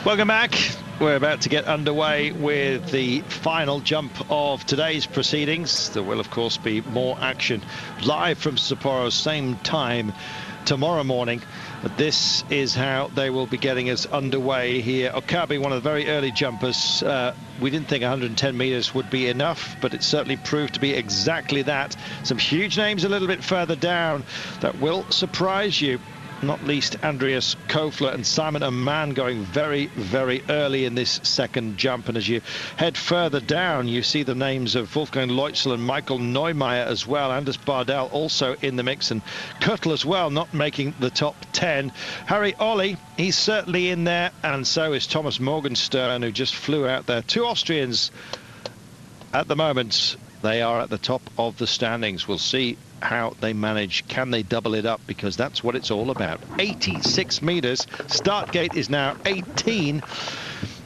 Welcome back. We're about to get underway with the final jump of today's proceedings. There will, of course, be more action live from Sapporo, same time tomorrow morning. But this is how they will be getting us underway here. Okabe, one of the very early jumpers. We didn't think 110 meters would be enough, but it certainly proved to be exactly that. Some huge names a little bit further down that will surprise you. Not least Andreas Kofler and Simon Ammann going very, very early in this second jump. And as you head further down, you see the names of Wolfgang Leutzel and Michael Neumeier as well. Anders Bardal also in the mix, and Kürtel as well, not making the top 10. Harry Olli, he's certainly in there, and so is Thomas Morgenstern, who just flew out there. Two Austrians at the moment. They are at the top of the standings. We'll see how they manage. Can they double it up? Because that's what it's all about. 86 meters. Start gate is now 18.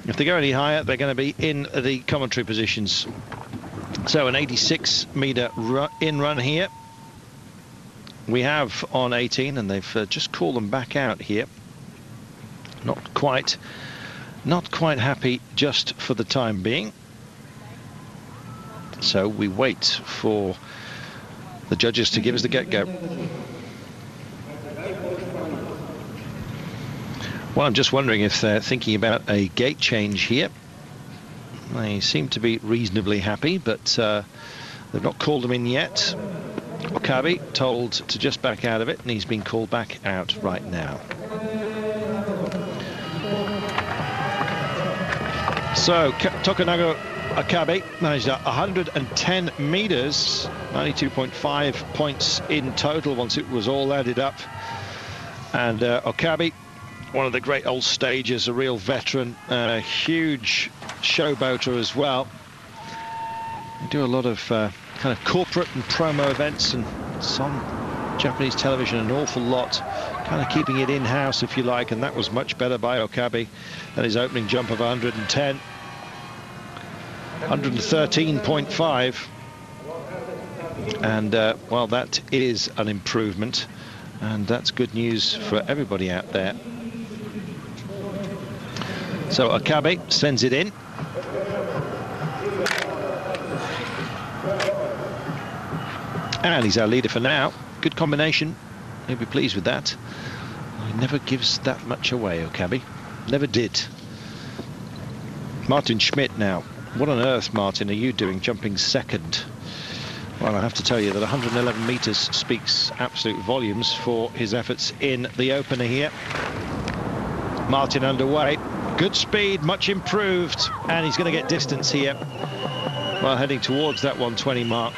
If they go any higher, they're going to be in the commentary positions. So an 86 meter in run here we have on 18, and they've just called them back out here. Not quite happy just for the time being. So we wait for the judges to give us the get-go. Well, I'm just wondering if they're thinking about a gate change here. They seem to be reasonably happy, but they've not called them in yet. Okabe told to just back out of it, and he's been called back out right now. So Tokunaga Okabe managed 110 meters, 92.5 points in total once it was all added up. And Okabe, one of the great old stagers, a real veteran, a huge showboater as well. They do a lot of kind of corporate and promo events, and some Japanese television, an awful lot, kind of keeping it in-house, if you like, and that was much better by Okabe than his opening jump of 110. 113.5, and well, that is an improvement, and that's good news for everybody out there. So Okabe sends it in. And he's our leader for now. Good combination. He'll be pleased with that. He never gives that much away, Okabe. Never did. Martin Schmidt now. What on earth, Martin, are you doing jumping second? Well, I have to tell you that 111 meters speaks absolute volumes for his efforts in the opener here. Martin underway. Good speed, much improved, and he's going to get distance here. Well, heading towards that 120 mark.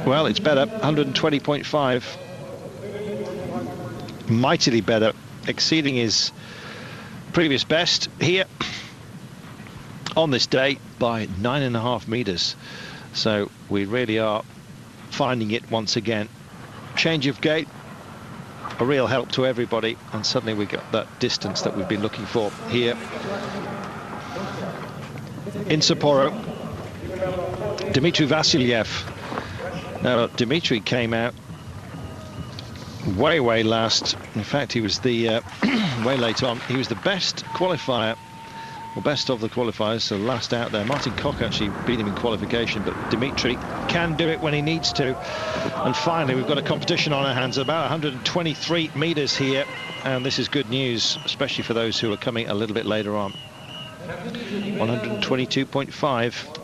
Well, it's better, 120.5. Mightily better, exceeding his previous best here on this day by 9.5 meters. So we really are finding it once again. Change of gate, a real help to everybody, and suddenly we got that distance that we've been looking for here in Sapporo. Dmitry Vasilyev. Now Dmitry came out way last. In fact, he was the way late on. He was the best qualifier, or best of the qualifiers, so last out there. Martin Koch actually beat him in qualification, but Dmitry can do it when he needs to. And finally, we've got a competition on our hands, about 123 meters here, and this is good news, especially for those who are coming a little bit later on. 122.5.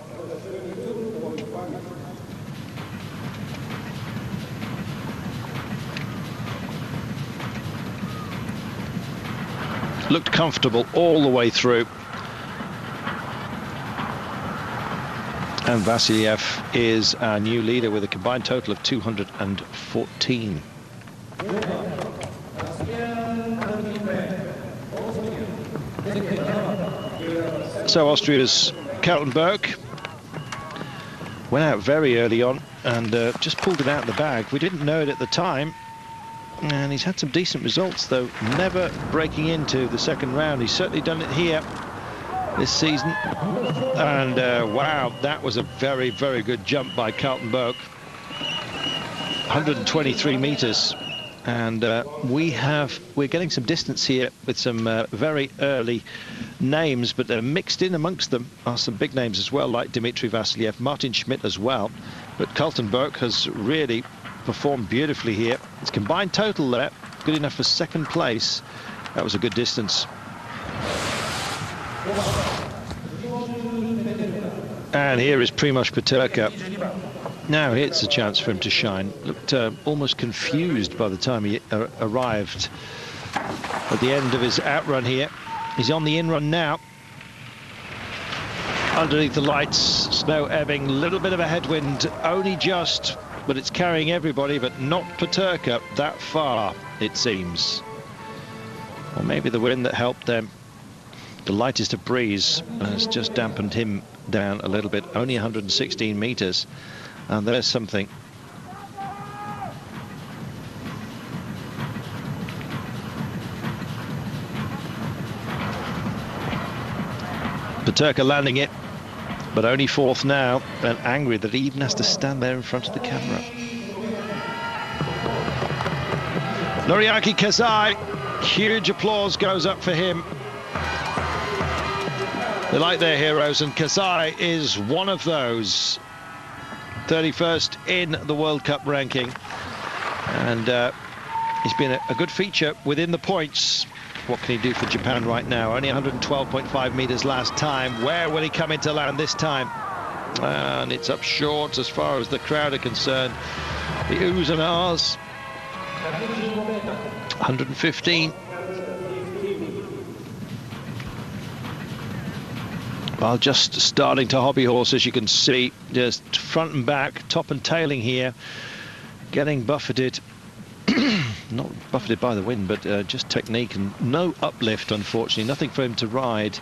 Looked comfortable all the way through. And Vasilyev is our new leader with a combined total of 214. So Austria's Kaltenberg went out very early on and just pulled it out of the bag. We didn't know it at the time. And he's had some decent results, though, never breaking into the second round. He's certainly done it here this season. And wow, that was a very good jump by Kaltenberg. 123 meters. And we're getting some distance here with some very early names, but they're mixed in amongst them are some big names as well, like Dmitry Vasiliev, Martin Schmidt as well. But Kaltenberg has really performed beautifully here. It's combined total there, good enough for second place. That was a good distance. And here is Primož Peterka. Now it's a chance for him to shine. Looked almost confused by the time he arrived at the end of his outrun here. He's on the in-run now. Underneath the lights, snow ebbing, little bit of a headwind, only just, but it's carrying everybody, but not Peterka that far, it seems. Or maybe the wind that helped them. The lightest of breeze has just dampened him down a little bit, only 116 meters. And there's something. Peterka landing it, but only fourth now, and angry that he even has to stand there in front of the camera. Noriaki Kasai, huge applause goes up for him. They like their heroes, and Kasai is one of those. 31st in the World Cup ranking, and he's been a good feature within the points. What can he do for Japan right now? Only 112.5 meters last time. Where will he come into land this time? And it's up short as far as the crowd are concerned. The oohs and ahs. 115. While just starting to hobby horse, as you can see, just front and back, top and tailing here, getting buffeted, not buffeted by the wind, but just technique and no uplift, unfortunately, nothing for him to ride.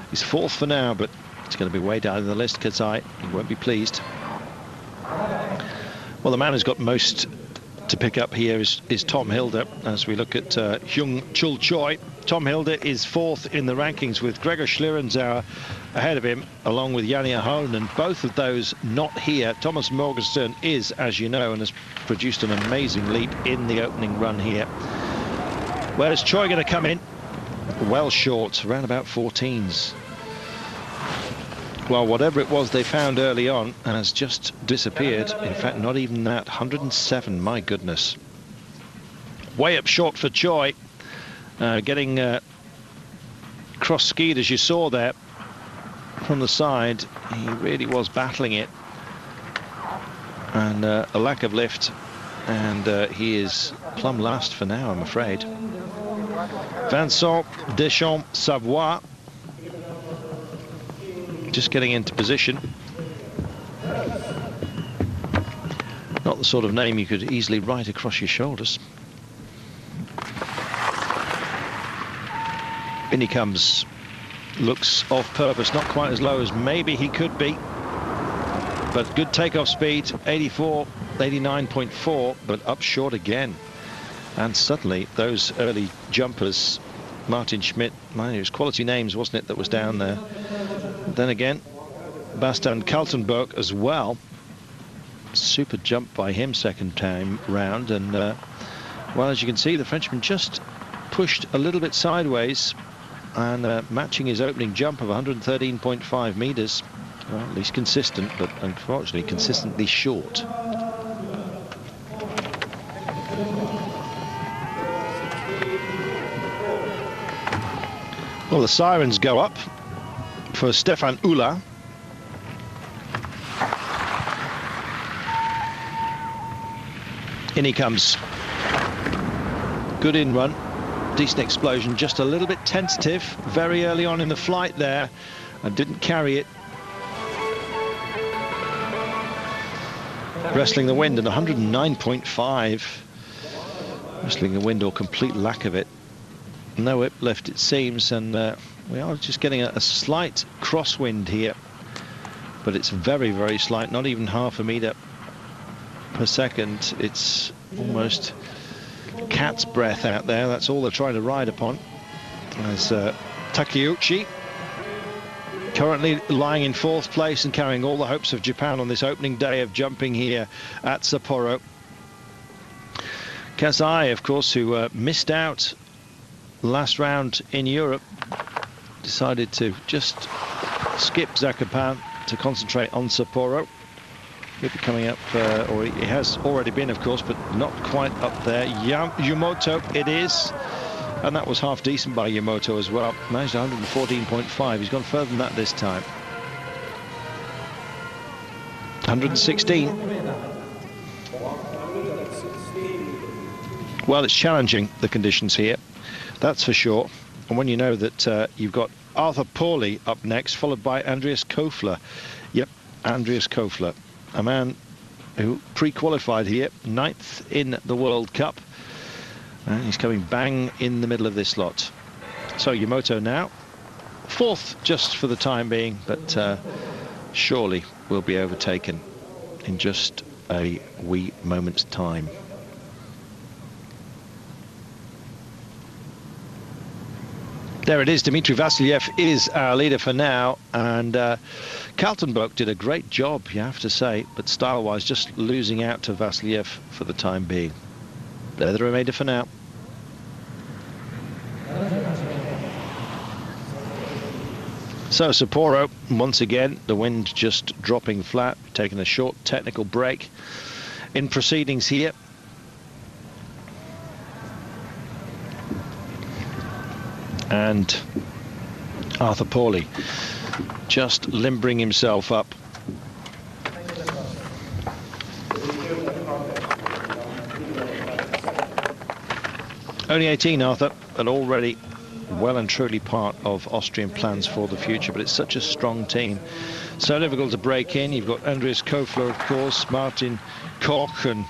He's fourth for now, but it's going to be way down in the list, Kasai. He won't be pleased. Well, the man who's got most to pick up here is Tom Hilde, as we look at Hyung Chul Choi. Tom Hilde is fourth in the rankings with Gregor Schlierenzauer ahead of him, along with Yanni Ahonen. Both of those not here. Thomas Morgenstern is, as you know, and has produced an amazing leap in the opening run here. Where is Choi going to come in? Well short, around about 14s. Well, whatever it was they found early on has just disappeared. In fact, not even that. 107, my goodness. Way up short for Choi. Getting cross-skied, as you saw there from the side. He really was battling it, and a lack of lift, and he is plumb last for now, I'm afraid. Vincent Deschamps-Savoie just getting into position. Not the sort of name you could easily write across your shoulders. In he comes, looks off purpose, not quite as low as maybe he could be, but good takeoff speed, 84, 89.4, but up short again. And suddenly those early jumpers, Martin Schmidt, mind you, it was quality names, wasn't it, that was down there. Then again, Bastian Kaltenberg as well. Super jump by him second time round, and well, as you can see, the Frenchman just pushed a little bit sideways, and matching his opening jump of 113.5 meters. Well, at least consistent, but unfortunately consistently short. Well, the sirens go up for Stefan Ula. In he comes. Good in run. Decent explosion, just a little bit tentative very early on in the flight there, and didn't carry it. Wrestling the wind at 109.5. Wrestling the wind, or complete lack of it. No uplift, it seems, and we are just getting a slight crosswind here, but it's very, very slight, not even half a meter per second. It's almost cat's breath out there. That's all they're trying to ride upon. As Takeuchi currently lying in fourth place and carrying all the hopes of Japan on this opening day of jumping here at Sapporo. Kasai, of course, who missed out last round in Europe, decided to just skip Zakopane to concentrate on Sapporo. He'll be coming up, or he has already been, of course, but not quite up there. Yumoto it is, and that was half decent by Yumoto as well. Managed 114.5. He's gone further than that this time. 116. Well, it's challenging, the conditions here, that's for sure. And when you know that you've got Arthur Pauli up next, followed by Andreas Kofler. Yep, Andreas Kofler, a man who pre-qualified here, 9th in the World Cup. And he's coming bang in the middle of this lot. So Yumoto now, 4th just for the time being, but surely will be overtaken in just a wee moment's time. There it is. Dmitry Vasilyev is our leader for now, and Kaltenbroek did a great job, you have to say, but style-wise just losing out to Vasilyev for the time being. They're the remainder for now. So Sapporo, once again, the wind just dropping flat, taking a short technical break in proceedings here. And Arthur Pauli just limbering himself up. Only 18, Arthur, but already well and truly part of Austrian plans for the future. But it's such a strong team, so difficult to break in. You've got Andreas Kofler, of course, Martin Koch, and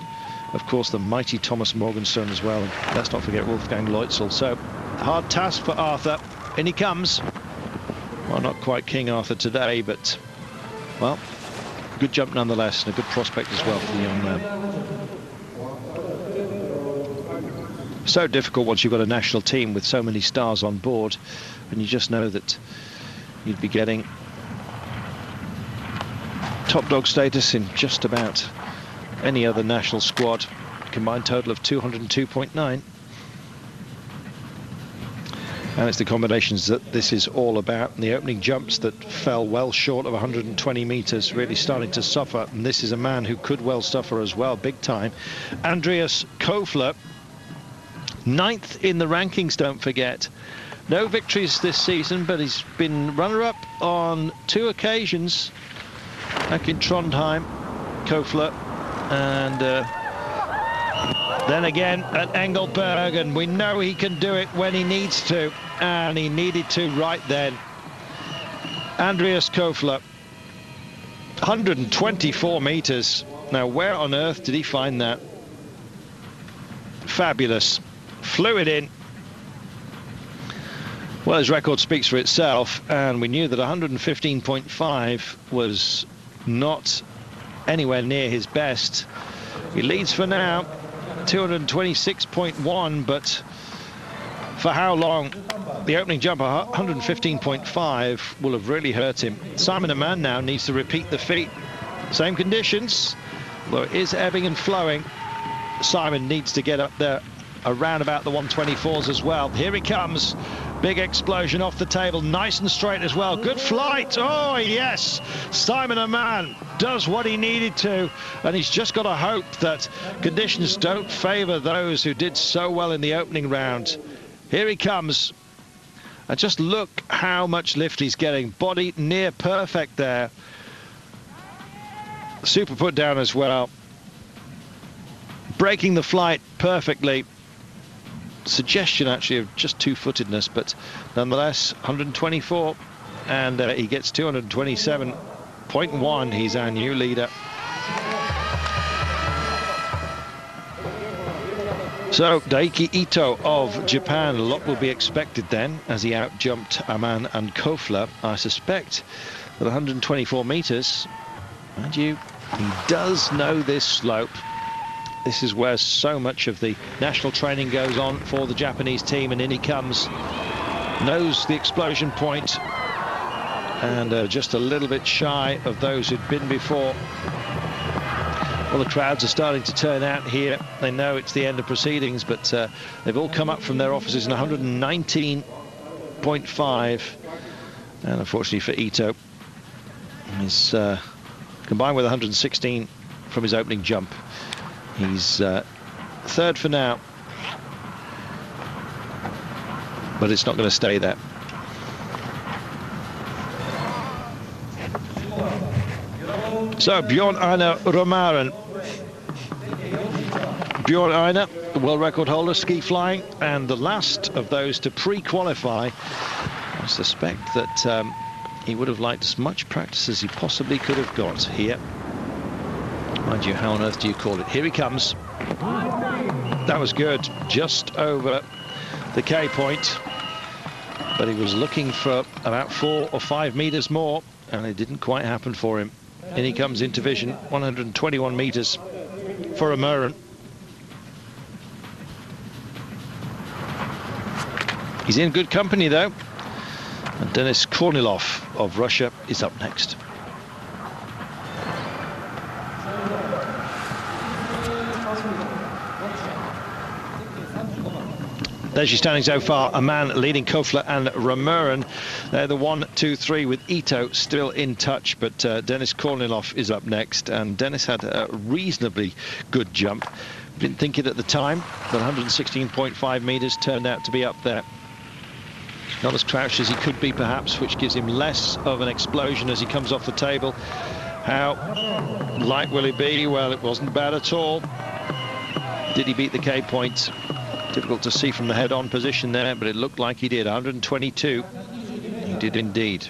of course the mighty Thomas Morgenstern as well. And let's not forget Wolfgang Leutzel. So hard task for Arthur. In he comes. Well, not quite King Arthur today, but well, good jump nonetheless, and a good prospect as well for the young man. So difficult once you've got a national team with so many stars on board, and you just know that you'd be getting top dog status in just about any other national squad. Combined total of 202.9. And it's the combinations that this is all about. And the opening jumps that fell well short of 120 meters, really starting to suffer. And this is a man who could well suffer as well, big time. Andreas Kofler, 9th in the rankings, don't forget. No victories this season, but he's been runner-up on 2 occasions back in Trondheim, Kofler, and then again at Engelberg, and we know he can do it when he needs to, and he needed to right then. Andreas Kofler, 124 meters. Now, where on earth did he find that? Fabulous. Flew it in. Well, his record speaks for itself, and we knew that 115.5 was not anywhere near his best. He leads for now, 226.1, but for how long? The opening jump, 115.5, will have really hurt him. Simon Amann now needs to repeat the feat. Same conditions, though it is ebbing and flowing. Simon needs to get up there around about the 124s as well. Here he comes. Big explosion off the table, nice and straight as well. Good flight. Oh yes, Simon Amann does what he needed to, and he's just got to hope that conditions don't favor those who did so well in the opening round. Here he comes, and just look how much lift he's getting. Body near perfect there. Super put down as well, breaking the flight perfectly. Suggestion actually of just two-footedness, but nonetheless 124, and he gets 227.1. He's our new leader. So Daiki Ito of Japan, a lot will be expected then as he out-jumped Amann and Kofler. I suspect that 124 meters, mind you, he does know this slope. This is where so much of the national training goes on for the Japanese team, and in he comes. Knows the explosion point, and just a little bit shy of those who'd been before. Well, the crowds are starting to turn out here. They know it's the end of proceedings, but they've all come up from their offices in 119.5. And unfortunately for Ito, he's combined with 116 from his opening jump. He's third for now, but it's not going to stay there. So Bjorn Einar Romaren. Bjorn Einar, the world record holder, ski flying, and the last of those to pre-qualify. I suspect that he would have liked as much practice as he possibly could have got here. Mind you, how on earth do you call it? Here he comes. That was good, just over the K point, but he was looking for about 4 or 5 meters more, and it didn't quite happen for him. In he comes into vision, 121 meters for Romaren. He's in good company though, and Denis Kornilov of Russia is up next. There's your standing so far. A man leading Kofler and Romaren. They're the 1, 2, 3 with Ito still in touch, but Denis Kornilov is up next, and Denis had a reasonably good jump. Didn't think it at the time, but 116.5 meters turned out to be up there. Not as crouched as he could be perhaps, which gives him less of an explosion as he comes off the table. How light will he be? Well, it wasn't bad at all. Did he beat the K point? Difficult to see from the head-on position there, but it looked like he did. 122. He did indeed.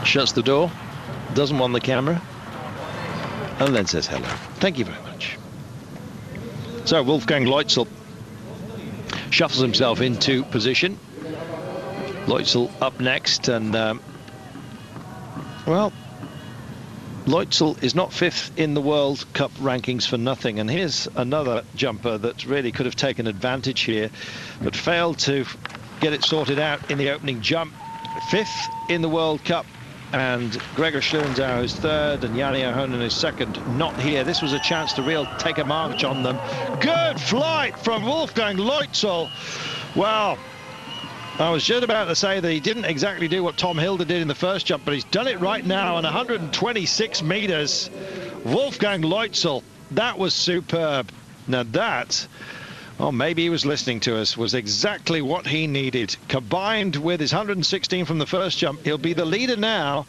Shuts the door, doesn't want the camera, and then says hello. Thank you very much. So Wolfgang Leutzel shuffles himself into position. Leutzel up next, and well, Leutzel is not 5th in the World Cup rankings for nothing, and here's another jumper that really could have taken advantage here, but failed to get it sorted out in the opening jump. 5th in the World Cup, and Gregor Schlierenzauer is 3rd, and Jani Ahonen is 2nd. Not here. This was a chance to take a march on them. Good flight from Wolfgang Leutzel. Wow. I was just about to say that he didn't exactly do what Tom Hilder did in the first jump, but he's done it right now on 126 meters. Wolfgang Leutzel, that was superb. Now that, oh, maybe he was listening to us, was exactly what he needed. Combined with his 116 from the first jump, he'll be the leader now.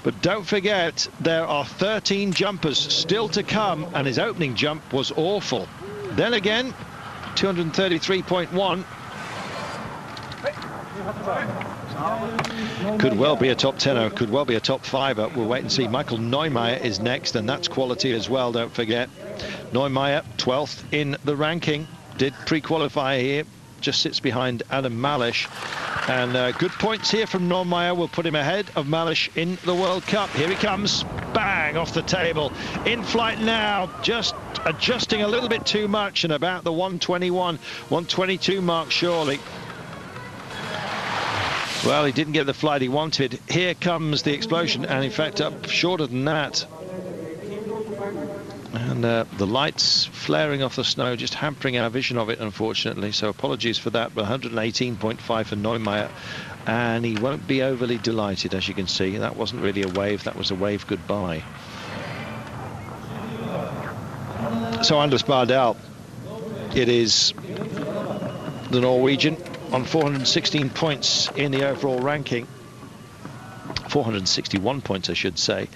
But don't forget, there are 13 jumpers still to come, and his opening jump was awful. Then again, 233.1. Could well be a top 10er, could well be a top 5er. We'll wait and see. Michael Neumeier is next, and that's quality as well, don't forget. Neumeier, 12th in the ranking, did pre-qualify here, just sits behind Adam Malish. And good points here from Neumeier will put him ahead of Malish in the World Cup. Here he comes, bang, off the table. In flight now, just adjusting a little bit too much, and about the 121, 122 mark surely. Well, he didn't get the flight he wanted. Here comes the explosion, and in fact up shorter than that. And the lights flaring off the snow, just hampering our vision of it, unfortunately. So apologies for that, but 118.5 for Neumeier. And he won't be overly delighted, as you can see. That wasn't really a wave, that was a wave goodbye. So Anders Bardal, it is the Norwegian, on 416 points in the overall ranking. 461 points, I should say.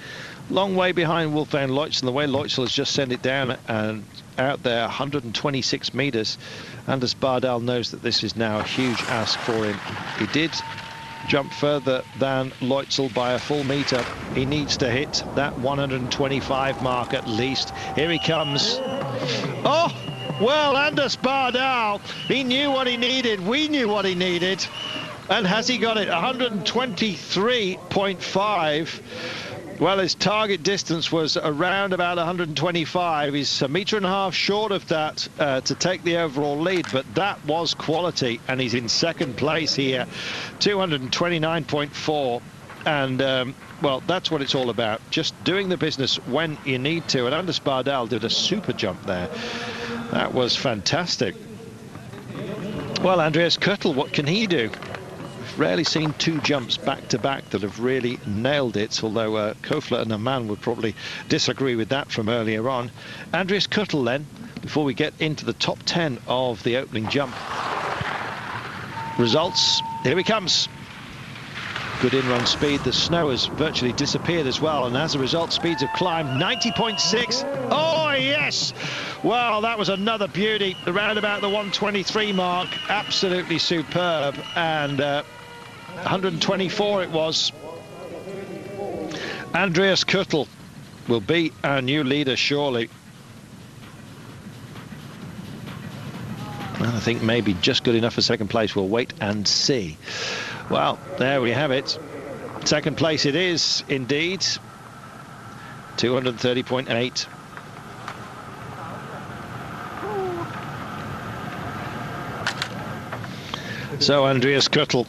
Long way behind Wolfgang Leutzel. The way Leutzel has just sent it down and out there, 126 meters. Anders Bardal knows that this is now a huge ask for him. He did jump further than Leutzel by a full meter. He needs to hit that 125 mark at least. Here he comes. Oh! Well, Anders Bardal, he knew what he needed. We knew what he needed. And has he got it? 123.5. Well, his target distance was around about 125. He's a metre and a half short of that to take the overall lead, but that was quality, and he's in second place here, 229.4. And well, that's what it's all about, just doing the business when you need to. And Anders Bardal did a super jump there. That was fantastic. Well, Andreas Kürtel, what can he do? Rarely seen two jumps back to back that have really nailed it, although Kofler and Amann would probably disagree with that from earlier on. Andreas Kürtel then, before we get into the top 10 of the opening jump results, here he comes. Good in-run speed. The snow has virtually disappeared as well, and as a result, speeds have climbed 90.6. Oh yes, well, that was another beauty around about the 123 mark. Absolutely superb. And 124 it was. Andreas Kürtel will be our new leader, surely. And I think maybe just good enough for second place. We'll wait and see. Well, there we have it. Second place it is, indeed. 230.8. So Andreas Kürtel,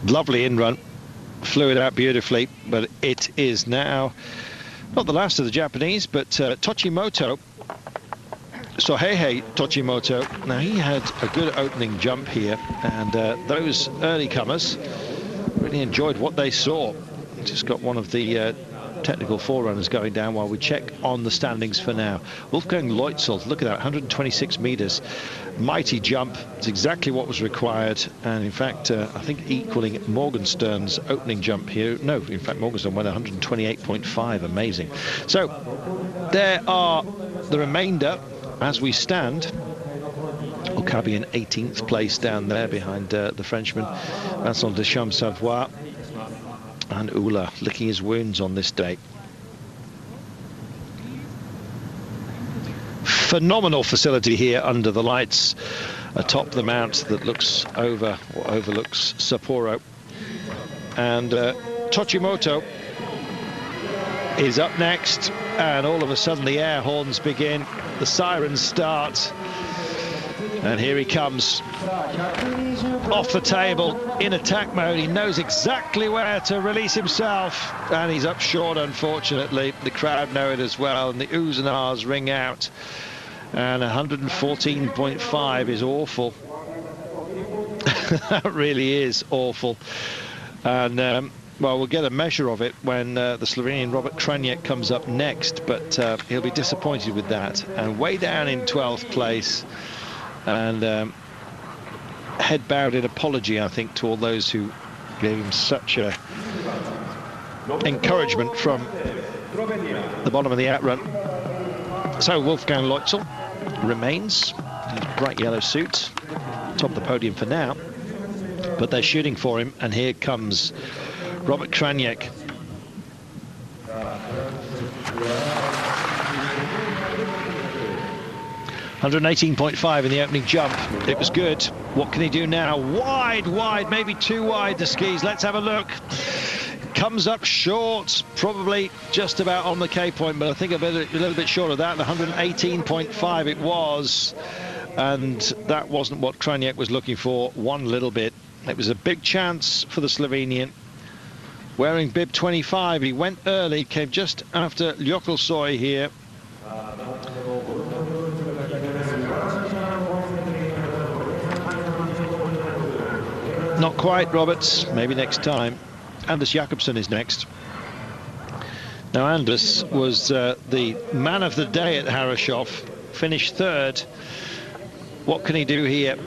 lovely in-run, flew it out beautifully, but it is now not the last of the Japanese, but Tochimoto, Sohei Tochimoto. Now, he had a good opening jump here, and those early comers really enjoyed what they saw. Just got one of the technical forerunners going down while we check on the standings for now. Wolfgang Leutzel, look at that, 126 meters, mighty jump. It's exactly what was required, and in fact I think equaling Morgenstern's opening jump here. No, in fact Morgenstern went 128.5. amazing. So there are the remainder as we stand. Okabe in 18th place down there behind the Frenchman Vincent Deschamps-Savoie, and Ula licking his wounds on this day. Phenomenal facility here under the lights atop the mount that looks over or overlooks Sapporo. And Tochimoto is up next, and all of a sudden the air horns begin, the sirens start, and here he comes off the table in attack mode. He knows exactly where to release himself, and he's up short, unfortunately. The crowd know it as well, and the oohs and ahs ring out. And 114.5 is awful. That really is awful. And well, we'll get a measure of it when the Slovenian Robert Krajniak comes up next, but he'll be disappointed with that. And way down in 12th place, and head bowed in apology, I think, to all those who gave him such a encouragement from the bottom of the outrun. So Wolfgang Leutzel remains in his bright yellow suit, top of the podium for now, but they're shooting for him, and here comes Robert Krajniak. .118.5 in the opening jump. It was good. What can he do now? Wide, maybe too wide, the skis. Let's have a look. Comes up short, probably just about on the K point, but I think a little bit short of that. 118.5 it was, and that wasn't what Krajniak was looking for one little bit. It was a big chance for the Slovenian. Wearing bib 25, he went early, came just after Ljokelsoy here. Not quite, Roberts. Maybe next time. Anders Jakobsen is next. Now, Anders was the man of the day at Harrashoff, finished third. What can he do here?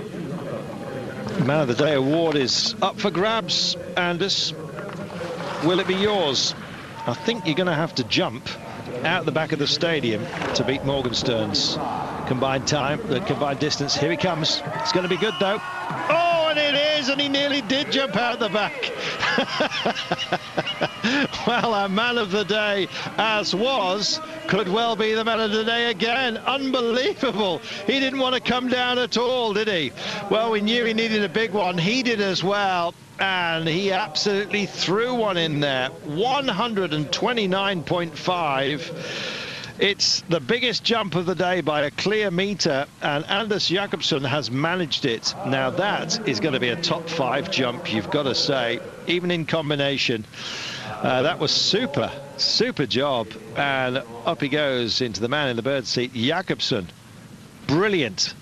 Man of the Day award is up for grabs, Anders. Will it be yours? I think you're going to have to jump out the back of the stadium to beat Morgenstern's combined time, combined distance. Here he comes. It's going to be good, though. Oh, and it is, and he nearly did jump out the back. Well, our man of the day, as was, could well be the man of the day again. Unbelievable. He didn't want to come down at all, did he? Well, we knew he needed a big one. He did as well. and he absolutely threw one in there. 129.5. It's the biggest jump of the day by a clear meter, and Anders Jakobsen has managed it. Now that is going to be a top 5 jump, you've got to say, even in combination. That was super job, and up he goes into the man in the bird seat, Jakobsen. Brilliant.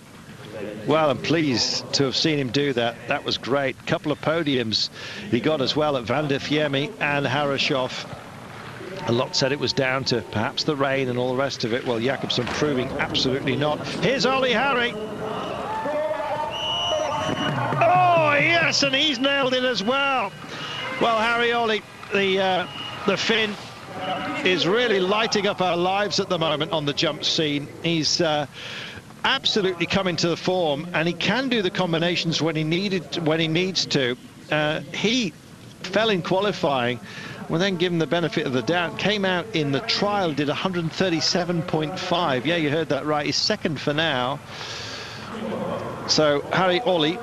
Well, I'm pleased to have seen him do that. That was great. Couple of podiums he got as well at Van der Fiemme and Harashoff. A lot said it was down to perhaps the rain and all the rest of it. Well, Jakobsen proving absolutely not. Here's Olli Harry. Oh, yes, and he's nailed it as well. Well, Harry Olli, the Finn, is really lighting up our lives at the moment on the jump scene. He's absolutely coming to the form, and he can do the combinations when he needs to. He fell in qualifying. Well, then given the benefit of the doubt, came out in the trial, did 137.5. Yeah, you heard that right. He's second for now. So Harry Olli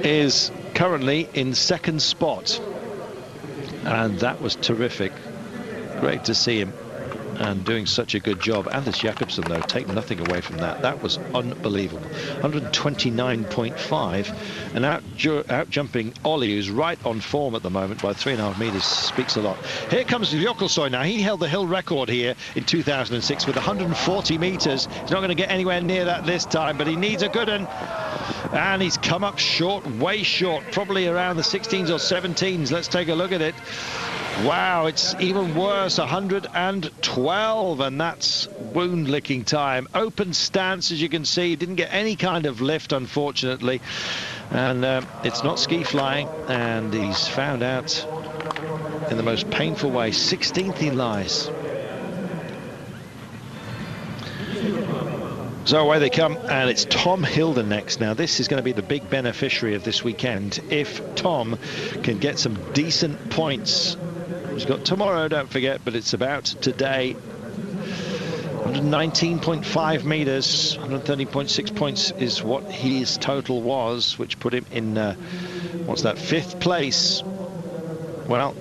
is currently in second spot, and that was terrific. Great to see him, and doing such a good job. Anders Jakobsen, though, take nothing away from that. That was unbelievable. 129.5, and out jumping Olli, who's right on form at the moment by 3.5 meters, speaks a lot. Here comes Jökulsøy now. He held the hill record here in 2006 with 140 meters. He's not going to get anywhere near that this time, but he needs a good one. And he's come up short, way short, probably around the 16s or 17s. Let's take a look at it. Wow, it's even worse, 112, and that's wound-licking time. Open stance, as you can see, didn't get any kind of lift, unfortunately. And it's not ski flying, and he's found out in the most painful way. 16th he lies. So away they come, and it's Tom Hilde next. Now, this is going to be the big beneficiary of this weekend if Tom can get some decent points. He's got tomorrow, don't forget, but it's about today. 119.5 meters, 130.6 points is what his total was, which put him in, what's that, 5th place. Well,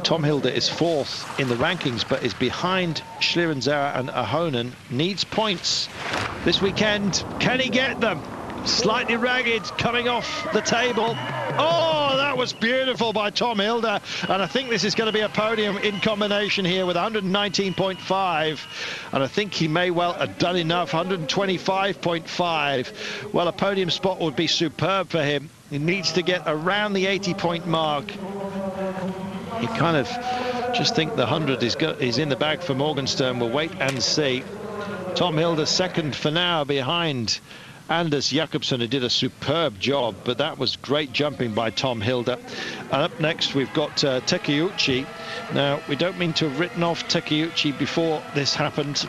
Tom Hilde is 4th in the rankings, but is behind Schlierenzauer and Ahonen. Needs points this weekend. Can he get them? Slightly ragged, coming off the table. Oh, that was beautiful by Tom Hilde. And I think this is going to be a podium in combination here with 119.5. And I think he may well have done enough, 125.5. Well, a podium spot would be superb for him. He needs to get around the 80-point mark. You kind of just think the 100 is in the bag for Morgenstern. We'll wait and see. Tom Hilde second for now, behind Anders Jakobsen, who did a superb job, but that was great jumping by Tom Hilde. And up next we've got Takeuchi. Now, we don't mean to have written off Takeuchi before this happened,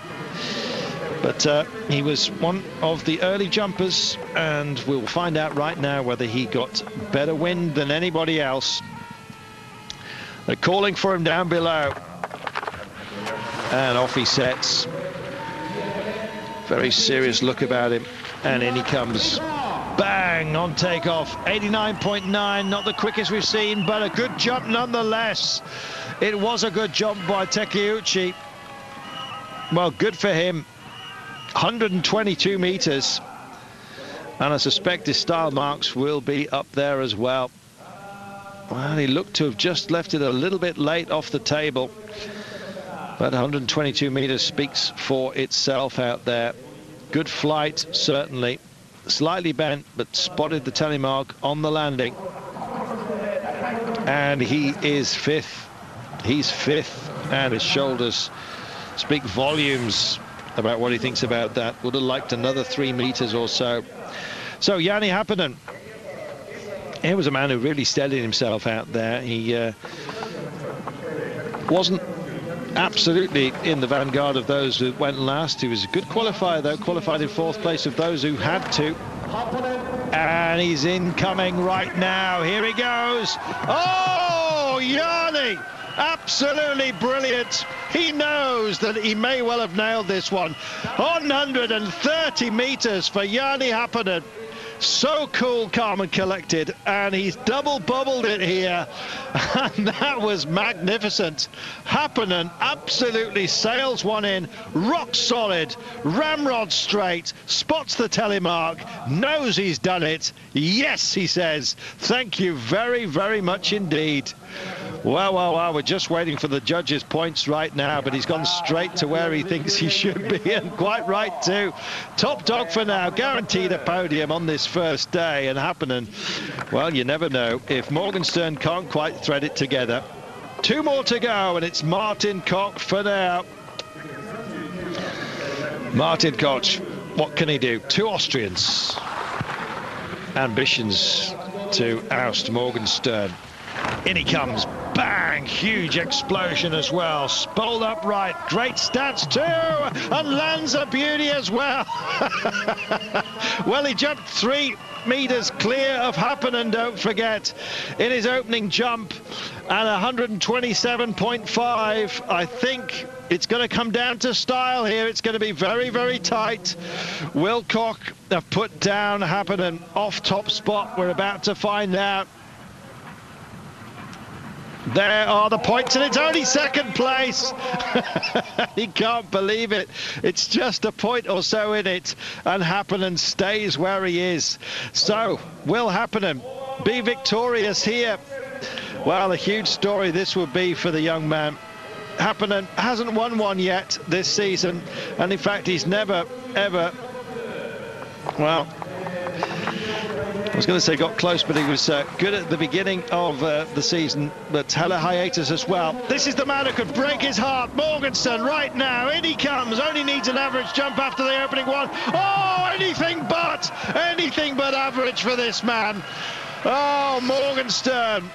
but he was one of the early jumpers, and we'll find out right now whether he got better wind than anybody else. They're calling for him down below, and off he sets. Very serious look about him. And in he comes, bang, on takeoff. 89.9, not the quickest we've seen, but a good jump nonetheless. It was a good jump by Takeuchi. Well, good for him. 122 meters. And I suspect his style marks will be up there as well. Well, he looked to have just left it a little bit late off the table. But 122 meters speaks for itself out there. Good flight, certainly. Slightly bent, but spotted the telemark on the landing. And he is 5th. He's 5th, and his shoulders speak volumes about what he thinks about that. Would have liked another 3 meters or so. So Jani Happinen. He was a man who really steadied himself out there. He wasn't absolutely in the vanguard of those who went last. He was a good qualifier, though, qualified in 4th place of those who had to. And he's incoming right now. Here he goes. Oh, Jani! Absolutely brilliant. He knows that he may well have nailed this one. 130 meters for Jani Happinen. So cool, calm and collected, and he's double bubbled it here, and that was magnificent. Happinen absolutely sails one in, rock solid, ramrod straight, spots the telemark, knows he's done it. Yes, he says, thank you very, very much indeed. Wow, we're just waiting for the judges' points right now, but he's gone straight to where he thinks he should be, and quite right too. Top dog for now, guaranteed a podium on this first day, and Happinen, well, you never know. If Morgenstern can't quite thread it together. 2 more to go, and it's Martin Koch for now. Martin Koch, what can he do? 2 Austrians. Ambitions to oust Morgenstern. In he comes, bang, huge explosion as well, spoled upright, great stats too, and lands a beauty as well. Well, he jumped 3 meters clear of Happinen, don't forget, in his opening jump, and 127.5. I think it's going to come down to style here. It's going to be very, very tight. Will Koch have put down Happinen off top spot? We're about to find out. There are the points, and it's only second place. He can't believe it. It's just a point or so in it, and Happinen stays where he is. So, will Happinen be victorious here? Well, a huge story this would be for the young man. Happinen hasn't won one yet this season, and in fact, he's never, ever, well, I was going to say got close, but he was good at the beginning of the season, but had a hiatus as well. This is the man who could break his heart. Morgenstern right now, in he comes, only needs an average jump after the opening one. Oh, anything but average for this man. Oh, Morgenstern.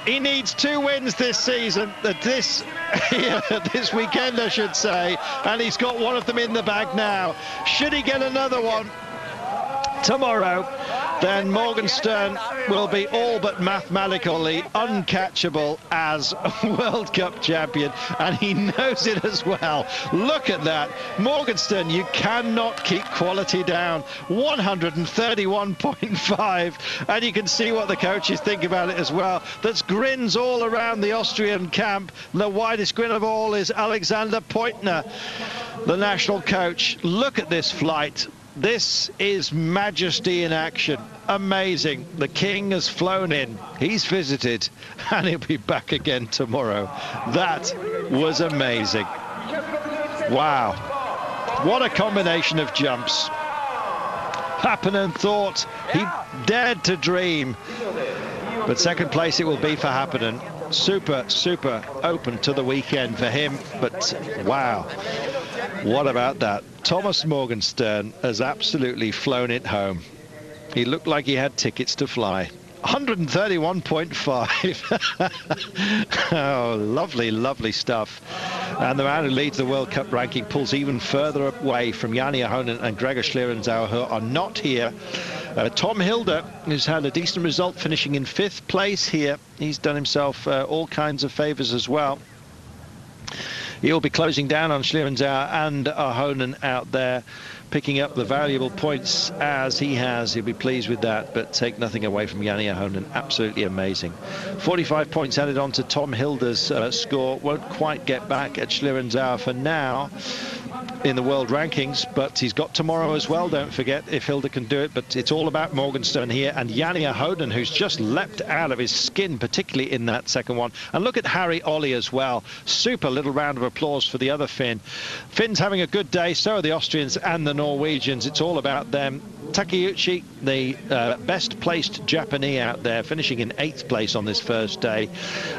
He needs 2 wins this season, this weekend, I should say, and he's got one of them in the bag now. Should he get another one tomorrow, then Morgenstern will be all but mathematically uncatchable as World Cup champion, and he knows it as well. Look at that. Morgenstern, you cannot keep quality down. 131.5, and you can see what the coaches think about it as well. There's grins all around the Austrian camp. The widest grin of all is Alexander Poitner, the national coach. Look at this flight. This is majesty in action. Amazing. The king has flown in, he's visited, and he'll be back again tomorrow. That was amazing. Wow, what a combination of jumps. Happinen thought, he dared to dream, but second place it will be for Happinen. Super open to the weekend for him, but wow, what about that? Thomas Morgenstern has absolutely flown it home. He looked like he had tickets to fly. 131.5. Oh, lovely stuff. And the man who leads the World Cup ranking pulls even further away from Jani Ahonen and Gregor Schlierenzauer, who are not here. Tom Hilder, who's had a decent result, finishing in 5th place here. He's done himself all kinds of favours as well. He'll be closing down on Schlierenzauer and Ahonen out there, picking up the valuable points as he has. He'll be pleased with that, but take nothing away from Jani Ahonen. Absolutely amazing. 45 points added on to Tom Hilder's score. Won't quite get back at Schlierenzauer for now in the world rankings, but he's got tomorrow as well, don't forget, if Hilder can do it. But it's all about Morgenstern here, and Jani Ahonen, who's just leapt out of his skin, particularly in that second one. And look at Harry Ollie as well. Super little round of applause for the other Finn. Finn's having a good day, so are the Austrians and the Norwegians. It's all about them. Takeuchi, the best placed Japanese out there, finishing in 8th place on this first day,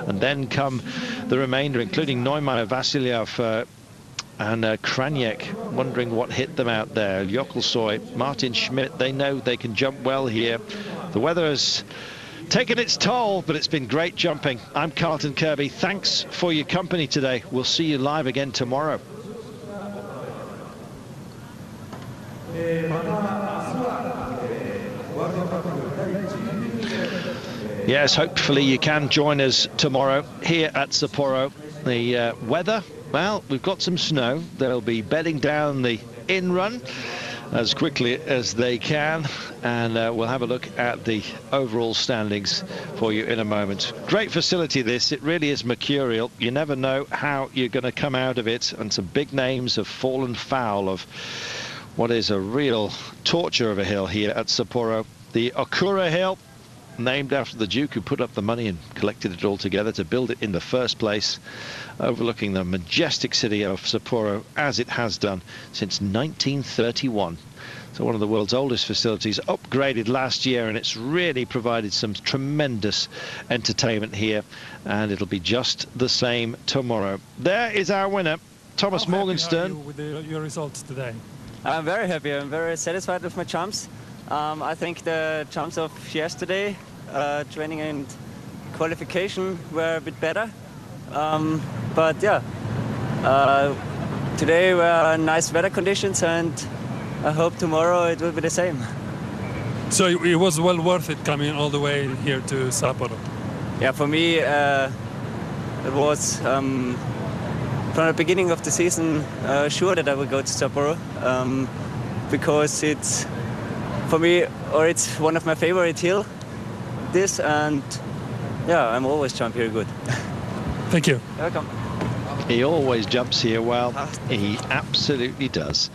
and then come the remainder, including Neumeyer, Vasilyev, and Kraniek, wondering what hit them out there. Jokelsoy, Martin Schmidt, they know they can jump well here. The weather has taken its toll, but it's been great jumping. I'm Carlton Kirby. Thanks for your company today. We'll see you live again tomorrow. Yes, hopefully you can join us tomorrow here at Sapporo. The weather, well, we've got some snow. They'll be bedding down the in-run, as quickly as they can, and we'll have a look at the overall standings for you in a moment. Great facility this, it really is mercurial. You never know how you're going to come out of it, and some big names have fallen foul of what is a real torture of a hill here at Sapporo. The Okura Hill, named after the Duke who put up the money and collected it all together to build it in the first place, overlooking the majestic city of Sapporo as it has done since 1931. So one of the world's oldest facilities, upgraded last year, and it's really provided some tremendous entertainment here, and it'll be just the same tomorrow. There is our winner, Thomas Morgenstern. How happy are you with your results today? I'm very happy. I'm very satisfied with my jumps. I think the jumps of yesterday, training and qualification, were a bit better. But yeah, today were nice weather conditions, and I hope tomorrow it will be the same. So it was well worth it coming all the way here to Sapporo? Yeah, for me, it was from the beginning of the season sure that I will go to Sapporo, because it's, for me, or it's one of my favorite hill, this, and yeah, I'm always jump here good. Thank you. You're welcome. He always jumps here well. He absolutely does.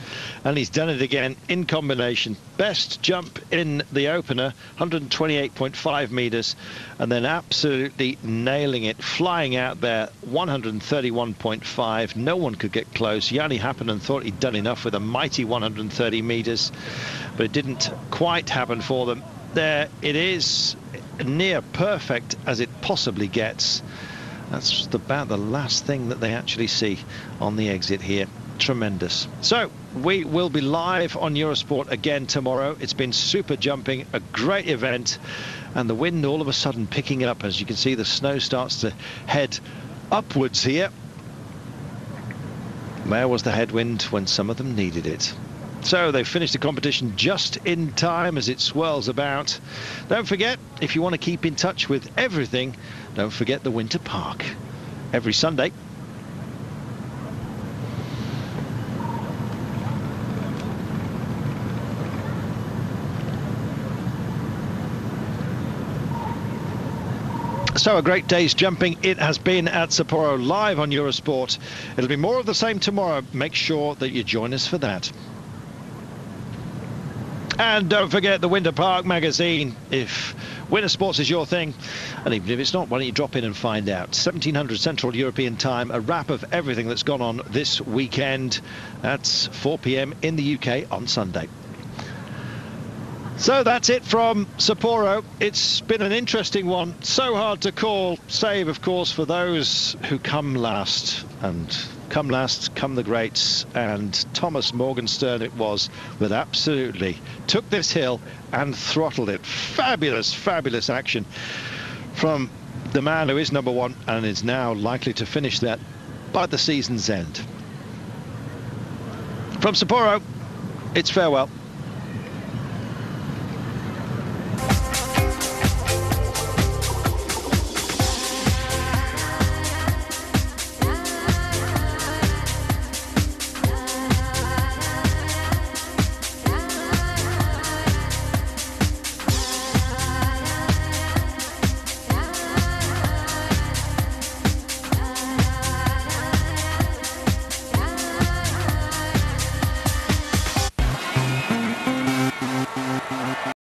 And he's done it again in combination. Best jump in the opener, 128.5 meters, and then absolutely nailing it, flying out there, 131.5. No one could get close. Jani Happonen thought he'd done enough with a mighty 130 meters, but it didn't quite happen for them. There it is, near perfect as it possibly gets. That's about the last thing that they actually see on the exit here. Tremendous. So we will be live on Eurosport again tomorrow. It's been super jumping, a great event, and the wind all of a sudden picking up. As you can see, the snow starts to head upwards here. Where was the headwind when some of them needed it? So they finished the competition just in time as it swirls about. Don't forget, if you want to keep in touch with everything, don't forget the Winter Park every Sunday. So a great day's jumping it has been at Sapporo, live on Eurosport. It'll be more of the same tomorrow. Make sure that you join us for that. And don't forget the Winter Park magazine. If winter sports is your thing, and even if it's not, why don't you drop in and find out. 1700 Central European Time, a wrap of everything that's gone on this weekend. That's 4 p.m. in the UK on Sunday. So that's it from Sapporo. It's been an interesting one. So hard to call, save, of course, for those who come last. And come last, come the greats. And Thomas Morgenstern it was that absolutely took this hill and throttled it. Fabulous, fabulous action from the man who is number one and is now likely to finish that by the season's end. From Sapporo, it's farewell.